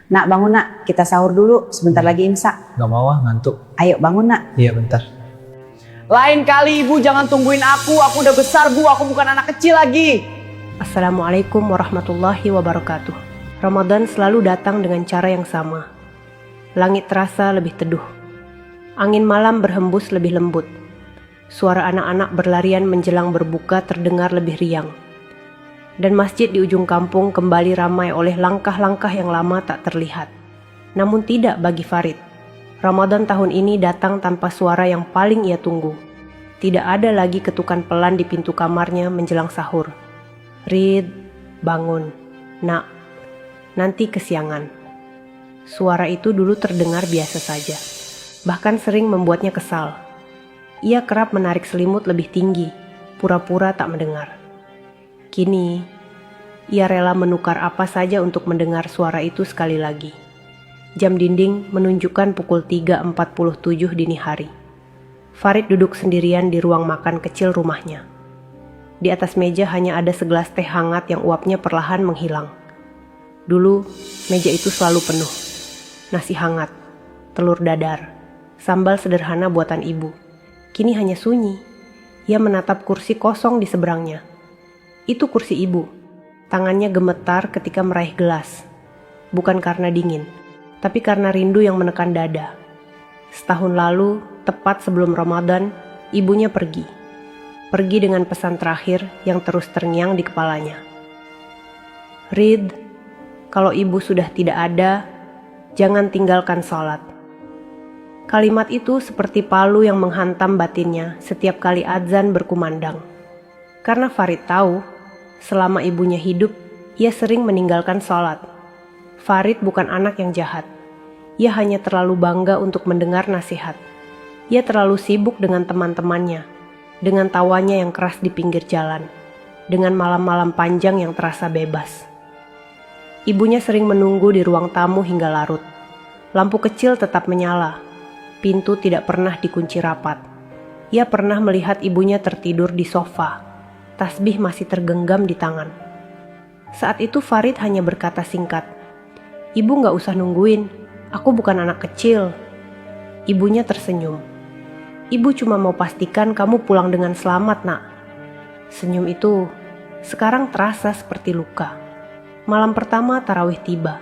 Nak bangun nak, kita sahur dulu, sebentar lagi imsak. Gak mau ngantuk. Ayo bangun nak. Iya bentar. Lain kali ibu jangan tungguin aku udah besar bu, aku bukan anak kecil lagi. Assalamualaikum warahmatullahi wabarakatuh. Ramadan selalu datang dengan cara yang sama. Langit terasa lebih teduh. Angin malam berhembus lebih lembut. Suara anak-anak berlarian menjelang berbuka terdengar lebih riang. Dan masjid di ujung kampung kembali ramai oleh langkah-langkah yang lama tak terlihat. Namun tidak bagi Farid. Ramadan tahun ini datang tanpa suara yang paling ia tunggu. Tidak ada lagi ketukan pelan di pintu kamarnya menjelang sahur. Rid, bangun. Nak, nanti kesiangan. Suara itu dulu terdengar biasa saja. Bahkan sering membuatnya kesal. Ia kerap menarik selimut lebih tinggi, pura-pura tak mendengar. Kini, ia rela menukar apa saja untuk mendengar suara itu sekali lagi. Jam dinding menunjukkan pukul 3.47 dini hari. Farid duduk sendirian di ruang makan kecil rumahnya. Di atas meja hanya ada segelas teh hangat yang uapnya perlahan menghilang. Dulu, meja itu selalu penuh. Nasi hangat, telur dadar, sambal sederhana buatan ibu. Kini hanya sunyi. Ia menatap kursi kosong di seberangnya. Itu kursi ibu. Tangannya gemetar ketika meraih gelas. Bukan karena dingin, tapi karena rindu yang menekan dada. Setahun lalu, tepat sebelum Ramadan, ibunya pergi. Pergi dengan pesan terakhir yang terus terngiang di kepalanya. Rid, kalau ibu sudah tidak ada, jangan tinggalkan sholat. Kalimat itu seperti palu yang menghantam batinnya setiap kali azan berkumandang. Karena Farid tahu, selama ibunya hidup, ia sering meninggalkan sholat. Farid bukan anak yang jahat. Ia hanya terlalu bangga untuk mendengar nasihat. Ia terlalu sibuk dengan teman-temannya, dengan tawanya yang keras di pinggir jalan, dengan malam-malam panjang yang terasa bebas. Ibunya sering menunggu di ruang tamu hingga larut. Lampu kecil tetap menyala. Pintu tidak pernah dikunci rapat. Ia pernah melihat ibunya tertidur di sofa. Tasbih masih tergenggam di tangan. Saat itu Farid hanya berkata singkat, "Ibu gak usah nungguin, aku bukan anak kecil." Ibunya tersenyum. "Ibu cuma mau pastikan kamu pulang dengan selamat, nak." Senyum itu sekarang terasa seperti luka. Malam pertama tarawih tiba.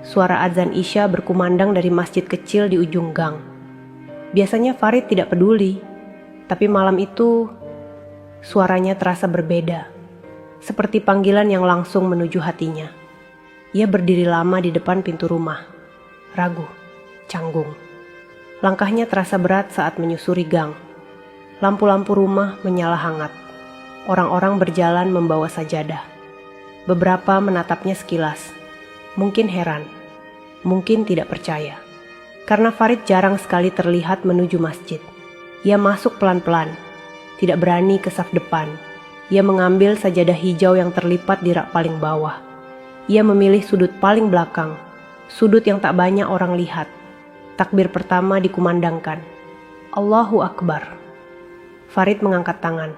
Suara azan Isya berkumandang dari masjid kecil di ujung gang. Biasanya Farid tidak peduli, tapi malam itu suaranya terasa berbeda, seperti panggilan yang langsung menuju hatinya. Ia berdiri lama di depan pintu rumah, ragu, canggung. Langkahnya terasa berat saat menyusuri gang. Lampu-lampu rumah menyala hangat. Orang-orang berjalan membawa sajadah. Beberapa menatapnya sekilas, mungkin heran, mungkin tidak percaya. Karena Farid jarang sekali terlihat menuju masjid. Ia masuk pelan-pelan, tidak berani ke saf depan. Ia mengambil sajadah hijau yang terlipat di rak paling bawah. Ia memilih sudut paling belakang, sudut yang tak banyak orang lihat. Takbir pertama dikumandangkan. Allahu Akbar. Farid mengangkat tangan.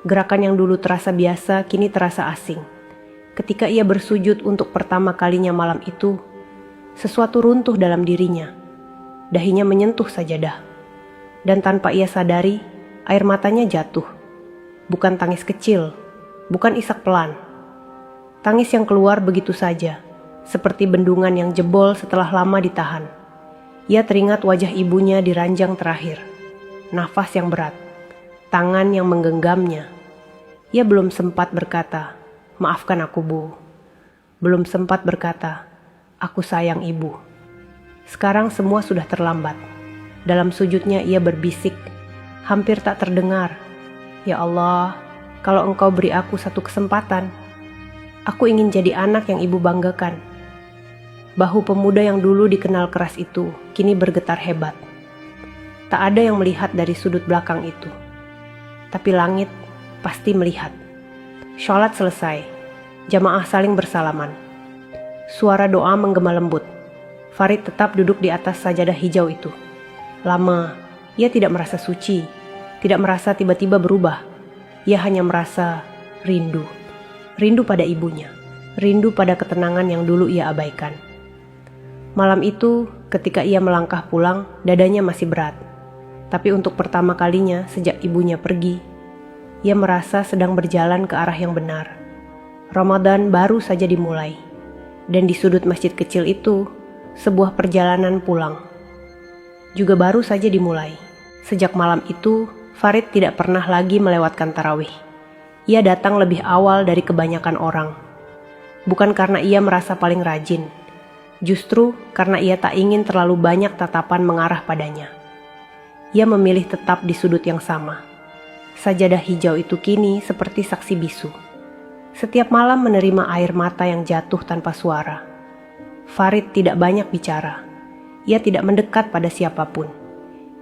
Gerakan yang dulu terasa biasa kini terasa asing. Ketika ia bersujud untuk pertama kalinya malam itu, sesuatu runtuh dalam dirinya. Dahinya menyentuh sajadah. Dan tanpa ia sadari, air matanya jatuh. Bukan tangis kecil, bukan isak pelan. Tangis yang keluar begitu saja, seperti bendungan yang jebol setelah lama ditahan. Ia teringat wajah ibunya di ranjang terakhir. Nafas yang berat, tangan yang menggenggamnya. Ia belum sempat berkata, "Maafkan aku, Bu." Belum sempat berkata, "Aku sayang ibu." Sekarang semua sudah terlambat. Dalam sujudnya ia berbisik, hampir tak terdengar, "Ya Allah, kalau Engkau beri aku satu kesempatan, aku ingin jadi anak yang ibu banggakan." Bahu pemuda yang dulu dikenal keras itu kini bergetar hebat. Tak ada yang melihat dari sudut belakang itu. Tapi langit pasti melihat. Sholat selesai. Jamaah saling bersalaman. Suara doa menggema lembut. Farid tetap duduk di atas sajadah hijau itu. Lama, ia tidak merasa suci, tidak merasa tiba-tiba berubah. Ia hanya merasa rindu. Rindu pada ibunya. Rindu pada ketenangan yang dulu ia abaikan. Malam itu, ketika ia melangkah pulang, dadanya masih berat. Tapi untuk pertama kalinya sejak ibunya pergi, ia merasa sedang berjalan ke arah yang benar. Ramadan baru saja dimulai, dan di sudut masjid kecil itu, sebuah perjalanan pulang juga baru saja dimulai. Sejak malam itu, Farid tidak pernah lagi melewatkan tarawih. Ia datang lebih awal dari kebanyakan orang. Bukan karena ia merasa paling rajin, justru karena ia tak ingin terlalu banyak tatapan mengarah padanya. Ia memilih tetap di sudut yang sama. Sajadah hijau itu kini seperti saksi bisu. Setiap malam menerima air mata yang jatuh tanpa suara. Farid tidak banyak bicara. Ia tidak mendekat pada siapapun.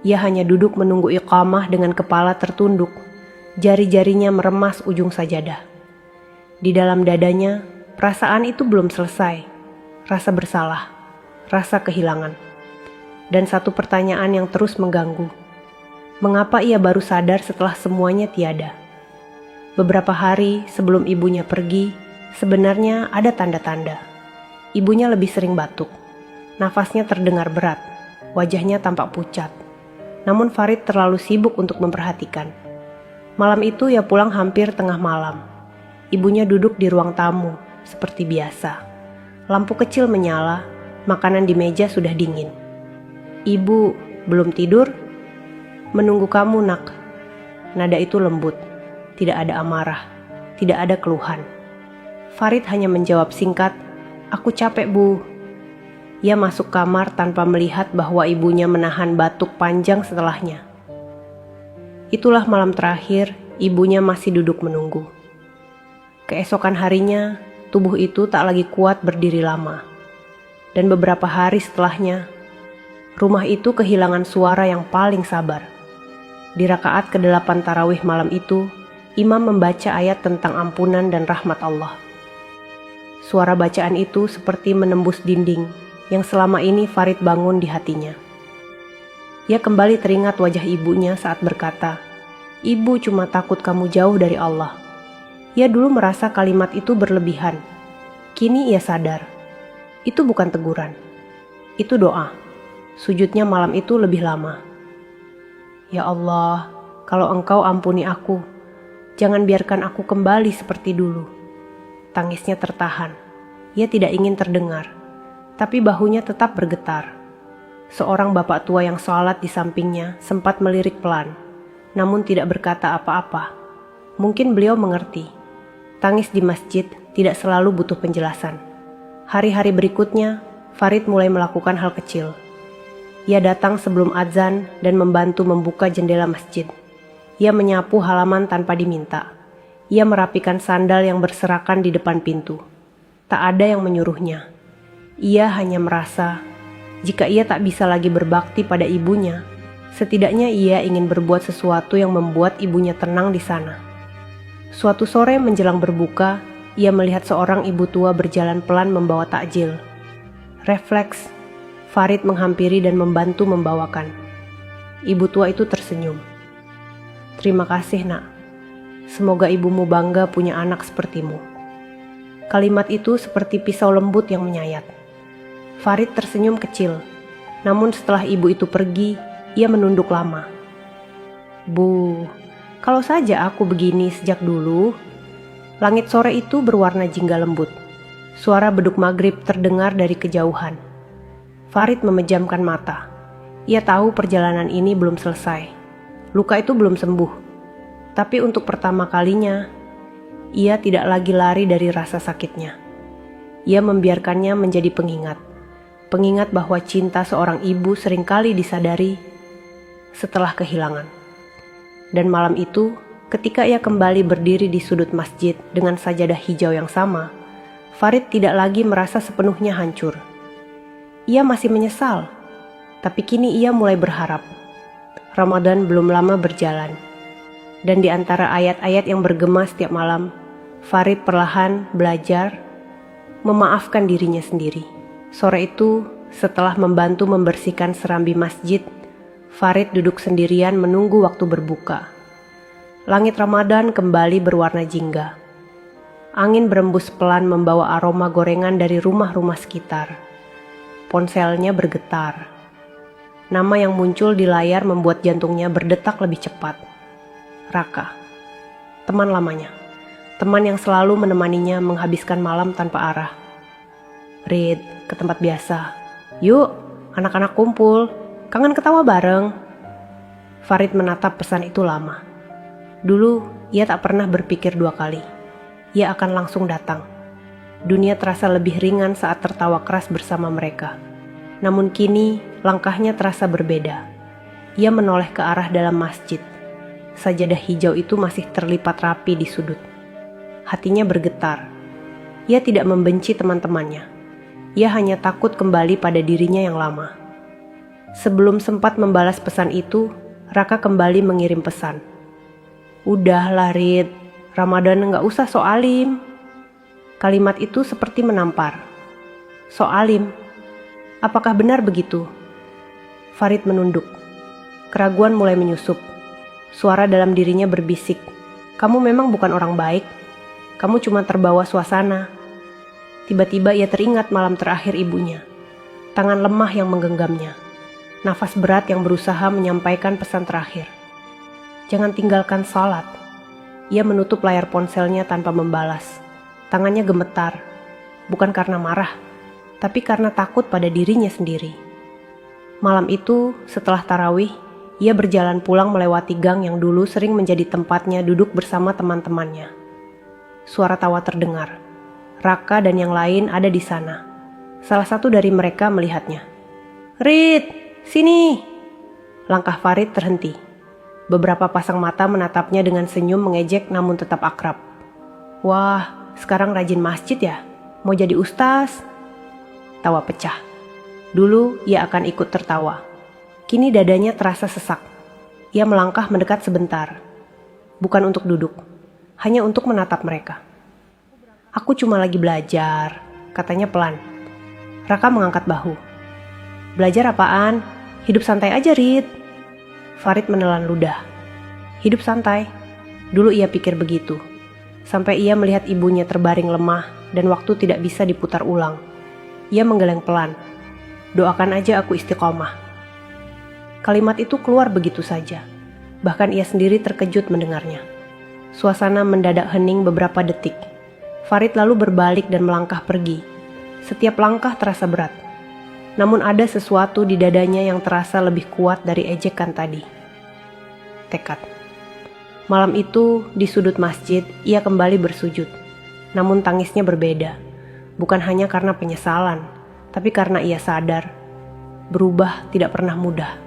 Ia hanya duduk menunggu iqamah dengan kepala tertunduk, jari-jarinya meremas ujung sajadah. Di dalam dadanya, perasaan itu belum selesai. Rasa bersalah, rasa kehilangan, dan satu pertanyaan yang terus mengganggu. Mengapa ia baru sadar setelah semuanya tiada? Beberapa hari sebelum ibunya pergi, sebenarnya ada tanda-tanda. Ibunya lebih sering batuk. Nafasnya terdengar berat, wajahnya tampak pucat. Namun Farid terlalu sibuk untuk memperhatikan. Malam itu ia pulang hampir tengah malam. Ibunya duduk di ruang tamu, seperti biasa. Lampu kecil menyala, makanan di meja sudah dingin. "Ibu, belum tidur?" "Menunggu kamu, nak." Nada itu lembut, tidak ada amarah, tidak ada keluhan. Farid hanya menjawab singkat, "Aku capek, Bu." Ia masuk kamar tanpa melihat bahwa ibunya menahan batuk panjang setelahnya. Itulah malam terakhir ibunya masih duduk menunggu. Keesokan harinya, tubuh itu tak lagi kuat berdiri lama. Dan beberapa hari setelahnya, rumah itu kehilangan suara yang paling sabar. Di rakaat ke-8 tarawih malam itu, imam membaca ayat tentang ampunan dan rahmat Allah. Suara bacaan itu seperti menembus dinding yang selama ini Farid bangun di hatinya. Ia kembali teringat wajah ibunya saat berkata, "Ibu cuma takut kamu jauh dari Allah." Ia dulu merasa kalimat itu berlebihan. Kini ia sadar, itu bukan teguran. Itu doa. Sujudnya malam itu lebih lama. "Ya Allah, kalau Engkau ampuni aku, jangan biarkan aku kembali seperti dulu." Tangisnya tertahan. Ia tidak ingin terdengar, tapi bahunya tetap bergetar. Seorang bapak tua yang sholat di sampingnya sempat melirik pelan, namun tidak berkata apa-apa. Mungkin beliau mengerti. Tangis di masjid tidak selalu butuh penjelasan. Hari-hari berikutnya, Farid mulai melakukan hal kecil. Ia datang sebelum azan dan membantu membuka jendela masjid. Ia menyapu halaman tanpa diminta. Ia merapikan sandal yang berserakan di depan pintu. Tak ada yang menyuruhnya. Ia hanya merasa, jika ia tak bisa lagi berbakti pada ibunya, setidaknya ia ingin berbuat sesuatu yang membuat ibunya tenang di sana. Suatu sore menjelang berbuka, ia melihat seorang ibu tua berjalan pelan membawa takjil. Refleks, Farid menghampiri dan membantu membawakan. Ibu tua itu tersenyum. "Terima kasih, nak. Semoga ibumu bangga punya anak sepertimu." Kalimat itu seperti pisau lembut yang menyayat. Farid tersenyum kecil, namun setelah ibu itu pergi, ia menunduk lama. "Bu, kalau saja aku begini sejak dulu." Langit sore itu berwarna jingga lembut. Suara beduk maghrib terdengar dari kejauhan. Farid memejamkan mata. Ia tahu perjalanan ini belum selesai. Luka itu belum sembuh. Tapi untuk pertama kalinya, ia tidak lagi lari dari rasa sakitnya. Ia membiarkannya menjadi pengingat. Pengingat bahwa cinta seorang ibu seringkali disadari setelah kehilangan. Dan malam itu, ketika ia kembali berdiri di sudut masjid dengan sajadah hijau yang sama, Farid tidak lagi merasa sepenuhnya hancur. Ia masih menyesal, tapi kini ia mulai berharap. Ramadan belum lama berjalan, dan di antara ayat-ayat yang bergema setiap malam, Farid perlahan belajar memaafkan dirinya sendiri. Sore itu, setelah membantu membersihkan serambi masjid, Farid duduk sendirian menunggu waktu berbuka. Langit Ramadan kembali berwarna jingga. Angin berembus pelan membawa aroma gorengan dari rumah-rumah sekitar. Ponselnya bergetar. Nama yang muncul di layar membuat jantungnya berdetak lebih cepat. Raka, teman lamanya. Teman yang selalu menemaninya menghabiskan malam tanpa arah. Rid, ke tempat biasa. Yuk, anak-anak kumpul. Kangen ketawa bareng. Farid menatap pesan itu lama. Dulu, ia tak pernah berpikir dua kali. Ia akan langsung datang. Dunia terasa lebih ringan saat tertawa keras bersama mereka. Namun kini, langkahnya terasa berbeda. Ia menoleh ke arah dalam masjid. Sajadah hijau itu masih terlipat rapi di sudut. Hatinya bergetar. Ia tidak membenci teman-temannya. Ia hanya takut kembali pada dirinya yang lama. Sebelum sempat membalas pesan itu, Raka kembali mengirim pesan. Udahlah Rid, Ramadan nggak usah soalim. Kalimat itu seperti menampar. Soalim? Apakah benar begitu? Farid menunduk. Keraguan mulai menyusup. Suara dalam dirinya berbisik. Kamu memang bukan orang baik. Kamu cuma terbawa suasana. Tiba-tiba ia teringat malam terakhir ibunya. Tangan lemah yang menggenggamnya. Nafas berat yang berusaha menyampaikan pesan terakhir. Jangan tinggalkan salat. Ia menutup layar ponselnya tanpa membalas. Tangannya gemetar. Bukan karena marah, tapi karena takut pada dirinya sendiri. Malam itu, setelah tarawih, ia berjalan pulang melewati gang yang dulu sering menjadi tempatnya duduk bersama teman-temannya. Suara tawa terdengar. Raka dan yang lain ada di sana. Salah satu dari mereka melihatnya. Rid, sini! Langkah Farid terhenti. Beberapa pasang mata menatapnya dengan senyum mengejek namun tetap akrab. Wah, sekarang rajin masjid ya? Mau jadi ustaz? Tawa pecah. Dulu ia akan ikut tertawa. Kini dadanya terasa sesak. Ia melangkah mendekat sebentar. Bukan untuk duduk. Hanya untuk menatap mereka. Aku cuma lagi belajar, katanya pelan. Raka mengangkat bahu. Belajar apaan? Hidup santai aja, Rid. Farid menelan ludah. Hidup santai. Dulu ia pikir begitu. Sampai ia melihat ibunya terbaring lemah dan waktu tidak bisa diputar ulang. Ia menggeleng pelan. Doakan aja aku istiqomah. Kalimat itu keluar begitu saja. Bahkan ia sendiri terkejut mendengarnya. Suasana mendadak hening beberapa detik. Farid lalu berbalik dan melangkah pergi. Setiap langkah terasa berat. Namun ada sesuatu di dadanya yang terasa lebih kuat dari ejekan tadi. Tekad. Malam itu, di sudut masjid, ia kembali bersujud. Namun tangisnya berbeda. Bukan hanya karena penyesalan, tapi karena ia sadar. Berubah tidak pernah mudah.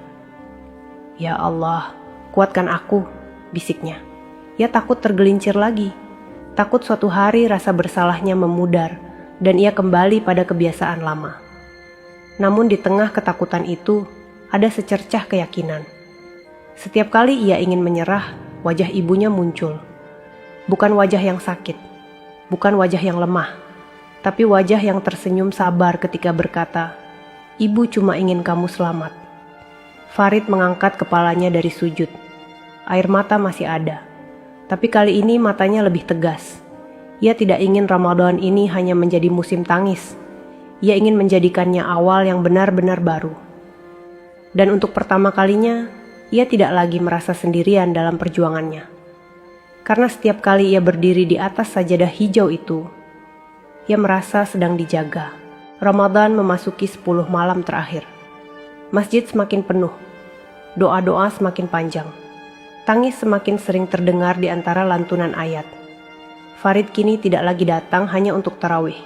Ya Allah, kuatkan aku, bisiknya. Ia takut tergelincir lagi. Takut suatu hari rasa bersalahnya memudar dan ia kembali pada kebiasaan lama. Namun di tengah ketakutan itu, ada secercah keyakinan. Setiap kali ia ingin menyerah, wajah ibunya muncul. Bukan wajah yang sakit, bukan wajah yang lemah, tapi wajah yang tersenyum sabar ketika berkata, "Ibu cuma ingin kamu selamat." Farid mengangkat kepalanya dari sujud. Air mata masih ada. Tapi kali ini matanya lebih tegas. Ia tidak ingin Ramadan ini hanya menjadi musim tangis. Ia ingin menjadikannya awal yang benar-benar baru. Dan untuk pertama kalinya, ia tidak lagi merasa sendirian dalam perjuangannya. Karena setiap kali ia berdiri di atas sajadah hijau itu, ia merasa sedang dijaga. Ramadan memasuki 10 malam terakhir. Masjid semakin penuh. Doa-doa semakin panjang. Tangis semakin sering terdengar di antara lantunan ayat. Farid kini tidak lagi datang hanya untuk tarawih.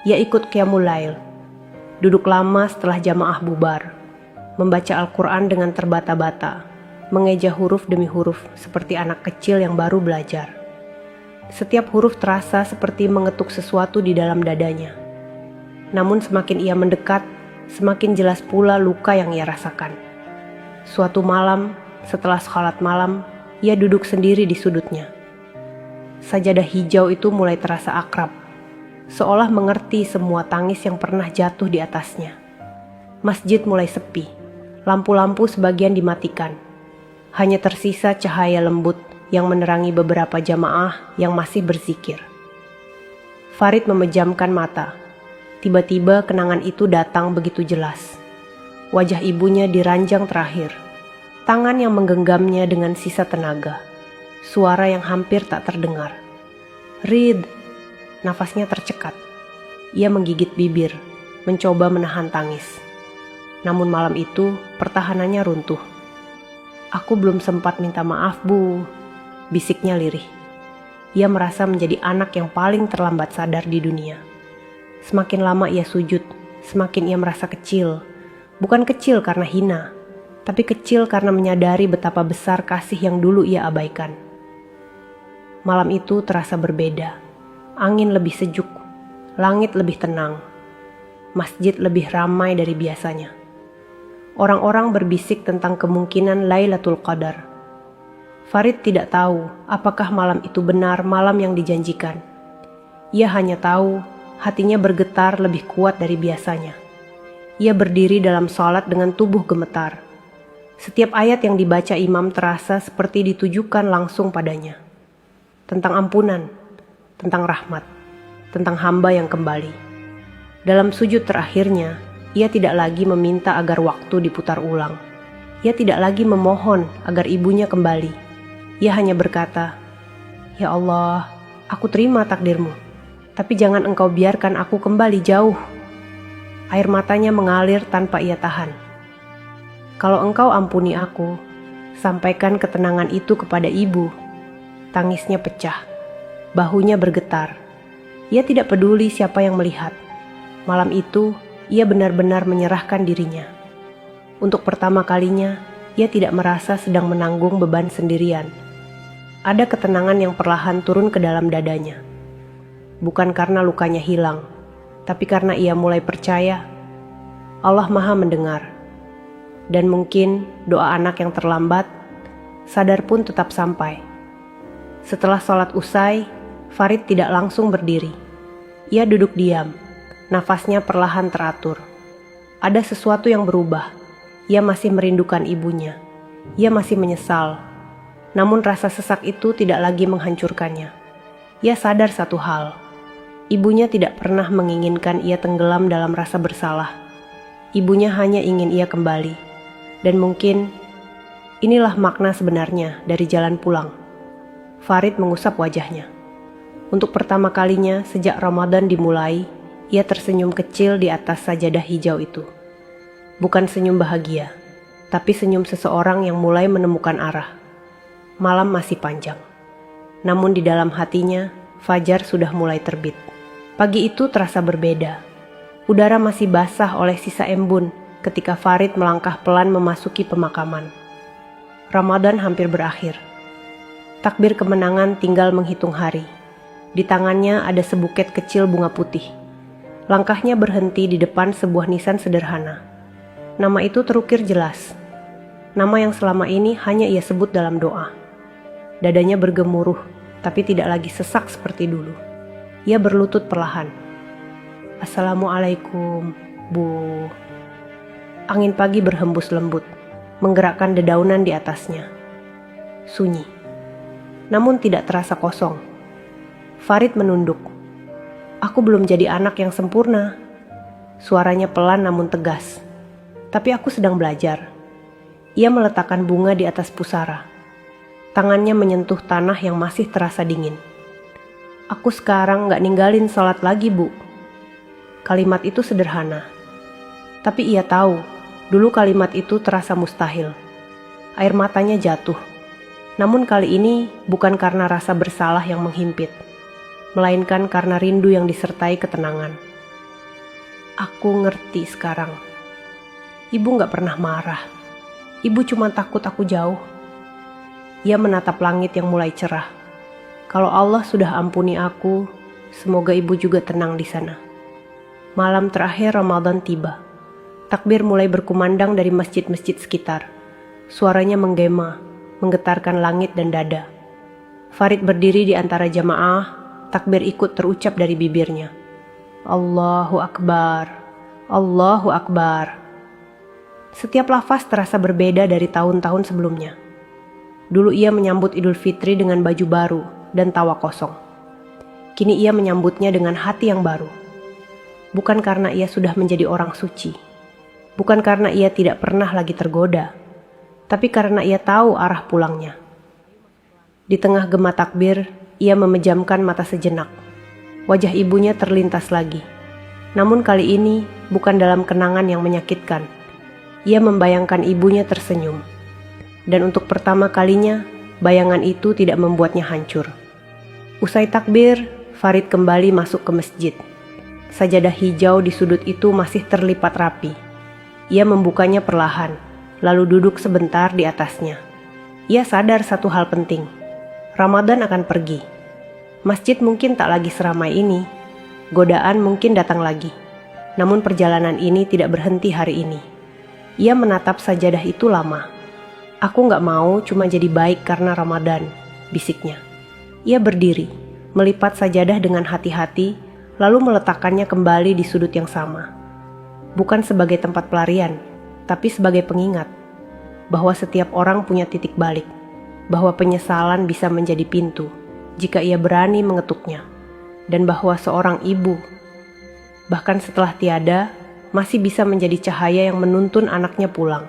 Ia ikut qiyamul lail. Duduk lama setelah jamaah bubar. Membaca Al-Quran dengan terbata-bata. Mengeja huruf demi huruf seperti anak kecil yang baru belajar. Setiap huruf terasa seperti mengetuk sesuatu di dalam dadanya. Namun semakin ia mendekat, semakin jelas pula luka yang ia rasakan. Suatu malam, setelah sholat malam, ia duduk sendiri di sudutnya. Sajadah hijau itu mulai terasa akrab, seolah mengerti semua tangis yang pernah jatuh di atasnya. Masjid mulai sepi, lampu-lampu sebagian dimatikan. Hanya tersisa cahaya lembut yang menerangi beberapa jamaah yang masih berzikir. Farid memejamkan mata. Tiba-tiba kenangan itu datang begitu jelas. Wajah ibunya diranjang terakhir. Tangan yang menggenggamnya dengan sisa tenaga. Suara yang hampir tak terdengar. "Rid!" Nafasnya tercekat. Ia menggigit bibir, mencoba menahan tangis. Namun malam itu pertahanannya runtuh. "Aku belum sempat minta maaf, Bu," bisiknya lirih. Ia merasa menjadi anak yang paling terlambat sadar di dunia. Semakin lama ia sujud, semakin ia merasa kecil. Bukan kecil karena hina, tapi kecil karena menyadari betapa besar kasih yang dulu ia abaikan. Malam itu terasa berbeda. Angin lebih sejuk, langit lebih tenang. Masjid lebih ramai dari biasanya. Orang-orang berbisik tentang kemungkinan Lailatul Qadar. Farid tidak tahu apakah malam itu benar malam yang dijanjikan. Ia hanya tahu hatinya bergetar lebih kuat dari biasanya. Ia berdiri dalam sholat dengan tubuh gemetar. Setiap ayat yang dibaca imam terasa seperti ditujukan langsung padanya. Tentang ampunan, tentang rahmat, tentang hamba yang kembali. Dalam sujud terakhirnya, ia tidak lagi meminta agar waktu diputar ulang. Ia tidak lagi memohon agar ibunya kembali. Ia hanya berkata, "Ya Allah, aku terima takdirmu, tapi jangan engkau biarkan aku kembali jauh." Air matanya mengalir tanpa ia tahan. "Kalau engkau ampuni aku, sampaikan ketenangan itu kepada ibu." Tangisnya pecah, bahunya bergetar. Ia tidak peduli siapa yang melihat. Malam itu, ia benar-benar menyerahkan dirinya. Untuk pertama kalinya, ia tidak merasa sedang menanggung beban sendirian. Ada ketenangan yang perlahan turun ke dalam dadanya. Bukan karena lukanya hilang, tapi karena ia mulai percaya Allah Maha mendengar. Dan mungkin doa anak yang terlambat, sadar pun tetap sampai. Setelah sholat usai, Farid tidak langsung berdiri. Ia duduk diam, nafasnya perlahan teratur. Ada sesuatu yang berubah. Ia masih merindukan ibunya. Ia masih menyesal. Namun rasa sesak itu tidak lagi menghancurkannya. Ia sadar satu hal. Ibunya tidak pernah menginginkan ia tenggelam dalam rasa bersalah. Ibunya hanya ingin ia kembali. Dan mungkin inilah makna sebenarnya dari jalan pulang. Farid mengusap wajahnya. Untuk pertama kalinya sejak Ramadan dimulai, ia tersenyum kecil di atas sajadah hijau itu. Bukan senyum bahagia, tapi senyum seseorang yang mulai menemukan arah. Malam masih panjang. Namun di dalam hatinya, fajar sudah mulai terbit. Pagi itu terasa berbeda. Udara masih basah oleh sisa embun ketika Farid melangkah pelan memasuki pemakaman. Ramadan hampir berakhir. Takbir kemenangan tinggal menghitung hari. Di tangannya ada sebuket kecil bunga putih. Langkahnya berhenti di depan sebuah nisan sederhana. Nama itu terukir jelas. Nama yang selama ini hanya ia sebut dalam doa. Dadanya bergemuruh, tapi tidak lagi sesak seperti dulu. Ia berlutut perlahan. "Assalamualaikum, Bu." Angin pagi berhembus lembut, menggerakkan dedaunan di atasnya. Sunyi. Namun tidak terasa kosong. Farid menunduk. "Aku belum jadi anak yang sempurna." Suaranya pelan namun tegas. "Tapi aku sedang belajar." Ia meletakkan bunga di atas pusara. Tangannya menyentuh tanah yang masih terasa dingin. "Aku sekarang gak ninggalin sholat lagi, Bu." Kalimat itu sederhana. Tapi ia tahu, dulu kalimat itu terasa mustahil. Air matanya jatuh. Namun kali ini bukan karena rasa bersalah yang menghimpit, melainkan karena rindu yang disertai ketenangan. "Aku ngerti sekarang. Ibu gak pernah marah. Ibu cuma takut aku jauh." Ia menatap langit yang mulai cerah. Kalau Allah sudah ampuni aku, semoga ibu juga tenang di sana. Malam terakhir Ramadan tiba. Takbir mulai berkumandang dari masjid-masjid sekitar. Suaranya menggema, menggetarkan langit dan dada. Farid berdiri di antara jamaah, takbir ikut terucap dari bibirnya. Allahu Akbar, Allahu Akbar. Setiap lafaz terasa berbeda dari tahun-tahun sebelumnya. Dulu ia menyambut Idul Fitri dengan baju baru dan tawa kosong. Kini ia menyambutnya dengan hati yang baru. Bukan karena ia sudah menjadi orang suci. Bukan karena ia tidak pernah lagi tergoda. Tapi karena ia tahu arah pulangnya. Di tengah gema takbir, ia memejamkan mata sejenak. Wajah ibunya terlintas lagi. Namun kali ini bukan dalam kenangan yang menyakitkan. Ia membayangkan ibunya tersenyum. Dan untuk pertama kalinya, bayangan itu tidak membuatnya hancur. Usai takbir, Farid kembali masuk ke masjid. Sajadah hijau di sudut itu masih terlipat rapi. Ia membukanya perlahan, lalu duduk sebentar di atasnya. Ia sadar satu hal penting. Ramadan akan pergi. Masjid mungkin tak lagi seramai ini. Godaan mungkin datang lagi. Namun perjalanan ini tidak berhenti hari ini. Ia menatap sajadah itu lama. Aku gak mau cuma jadi baik karena Ramadan, bisiknya. Ia berdiri, melipat sajadah dengan hati-hati, lalu meletakkannya kembali di sudut yang sama. Bukan sebagai tempat pelarian, tapi sebagai pengingat bahwa setiap orang punya titik balik, bahwa penyesalan bisa menjadi pintu jika ia berani mengetuknya, dan bahwa seorang ibu, bahkan setelah tiada, masih bisa menjadi cahaya yang menuntun anaknya pulang.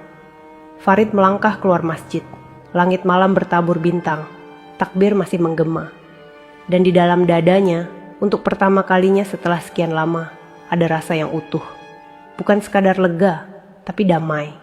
Farid melangkah keluar masjid. Langit malam bertabur bintang, takbir masih menggema, dan di dalam dadanya, untuk pertama kalinya setelah sekian lama, ada rasa yang utuh. Bukan sekadar lega, tapi damai.